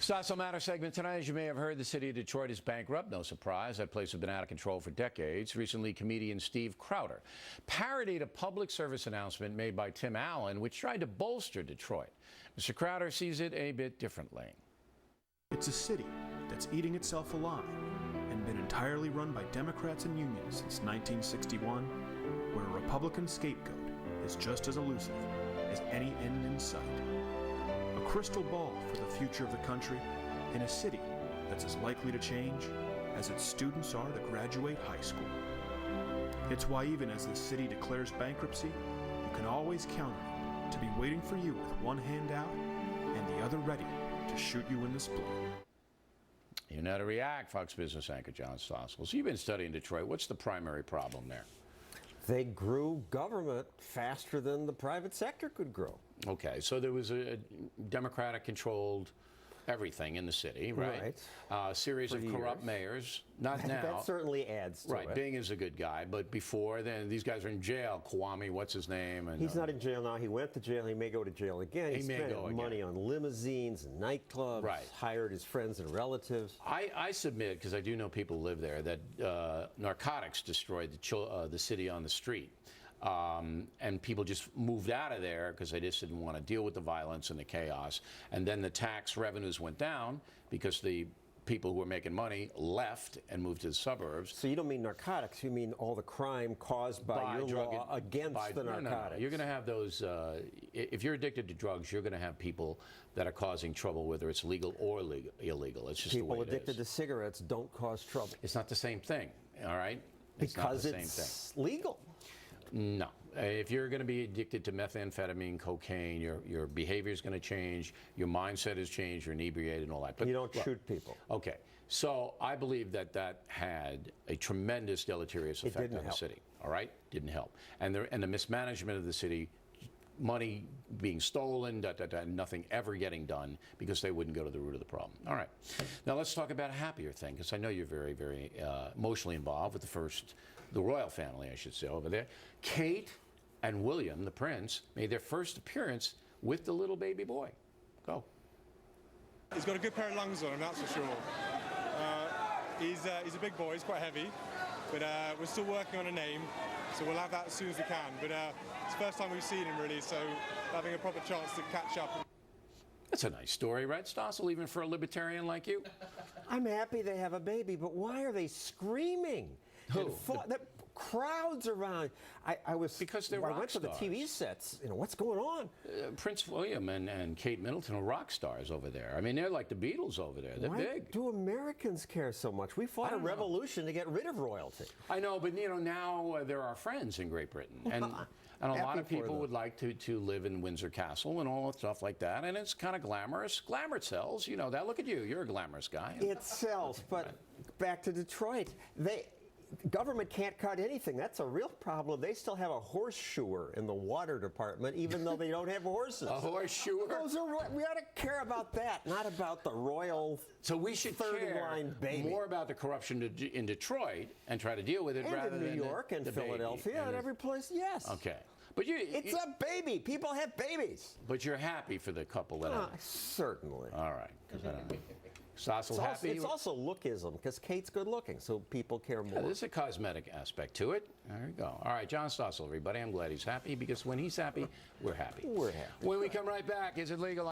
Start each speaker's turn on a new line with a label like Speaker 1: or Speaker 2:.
Speaker 1: Stossel Matter segment tonight. As you may have heard, the city of Detroit is bankrupt. No surprise. That place has been out of control for decades. Recently, comedian Steve Crowder parodied a public service announcement made by Tim Allen, which tried to bolster Detroit. Mr. Crowder sees it a bit differently.
Speaker 2: It's a city that's eating itself alive and been entirely run by Democrats and unions since 1961, where a Republican scapegoat is just as elusive as any end in sight. A crystal ball for the future of the country in a city that's as likely to change as its students are to graduate high school. It's why even as the city declares bankruptcy, you can always count on it to be waiting for you with one hand out and the other ready to shoot you in the spleen.
Speaker 1: You know how to react, Fox Business anchor John Stossel. So you've been studying Detroit. What's the primary problem there?
Speaker 3: They grew government faster than the private sector could grow.
Speaker 1: Okay, so there was a Democratic-controlled everything in the city, right? A series of corrupt mayors. Not now.
Speaker 3: That certainly adds to it.
Speaker 1: Right, Bing is a good guy, but before then, these guys are in jail. Kwame, what's his name? And,
Speaker 3: he's not in jail now. He went to jail. He may go to jail again. He spent money on limousines and nightclubs, hired his friends and relatives.
Speaker 1: I submit, because I do know people who live there, that narcotics destroyed the city on the street. And people just moved out of there because they just didn't want to deal with the violence and the chaos. And then the tax revenues went down because the people who were making money left and moved to the suburbs.
Speaker 3: So you don't mean narcotics, you mean all the crime caused by your law against the narcotics.
Speaker 1: No. You're going to have those, if you're addicted to drugs, you're going to have people that are causing trouble, whether it's legal or illegal. It's just the way it is.
Speaker 3: People addicted to cigarettes don't cause trouble.
Speaker 1: It's not the same thing, all right?
Speaker 3: Because it's legal.
Speaker 1: No. If you're going to be addicted to methamphetamine, cocaine, your behavior is going to change, your mindset has changed, you're inebriated and all that.
Speaker 3: But you don't shoot people.
Speaker 1: Okay. So I believe that had a tremendous deleterious effect on the city. All right? Didn't help. And the mismanagement of the city, money being stolen, nothing ever getting done because they wouldn't go to the root of the problem. All right. Now let's talk about a happier thing, because I know you're very, very emotionally involved with the royal family, I should say, over there. Kate and William, the prince, made their first appearance with the little baby boy. Go.
Speaker 4: He's got a good pair of lungs on him, that's for sure. He's a big boy, he's quite heavy, but we're still working on a name, so we'll have that as soon as we can. But it's the first time we've seen him, really, so having a proper chance to catch up.
Speaker 1: That's a nice story, right, Stossel, even for a libertarian like you?
Speaker 3: I'm happy they have a baby, but why are they screaming?
Speaker 1: Who?
Speaker 3: The crowds around.
Speaker 1: Because they're rock
Speaker 3: I went to the
Speaker 1: stars.
Speaker 3: TV sets. You know, what's going on?
Speaker 1: Prince William and Kate Middleton are rock stars over there. I mean, they're like the Beatles over there. They're big.
Speaker 3: Why do Americans care so much? We fought a revolution to get rid of royalty.
Speaker 1: I know, but you know, now they're our friends in Great Britain. And a lot of people would like to live in Windsor Castle and all that stuff like that. And it's kind of glamorous. Glamour sells. You know that. Look at you. You're a glamorous guy.
Speaker 3: It sells. But back to Detroit. Government can't cut anything. That's a real problem. They still have a horseshoer in the water department, even though they don't have horses.
Speaker 1: A horseshoer?
Speaker 3: We ought to care about that, not about the royal.
Speaker 1: So we should care more about the corruption in Detroit and try to deal with it rather than
Speaker 3: in New York and Philadelphia and every place. Yes.
Speaker 1: Okay. But
Speaker 3: it's a baby. People have babies.
Speaker 1: But you're happy for the couple that
Speaker 3: certainly.
Speaker 1: All right. Stossel happy?
Speaker 3: It's also lookism, because Kate's good looking, so people care more.
Speaker 1: Yeah, there's a cosmetic aspect to it. There you go. All right, John Stossel, everybody. I'm glad he's happy, because when he's happy, we're happy.
Speaker 3: We're happy.
Speaker 1: When we come right back, is it legal?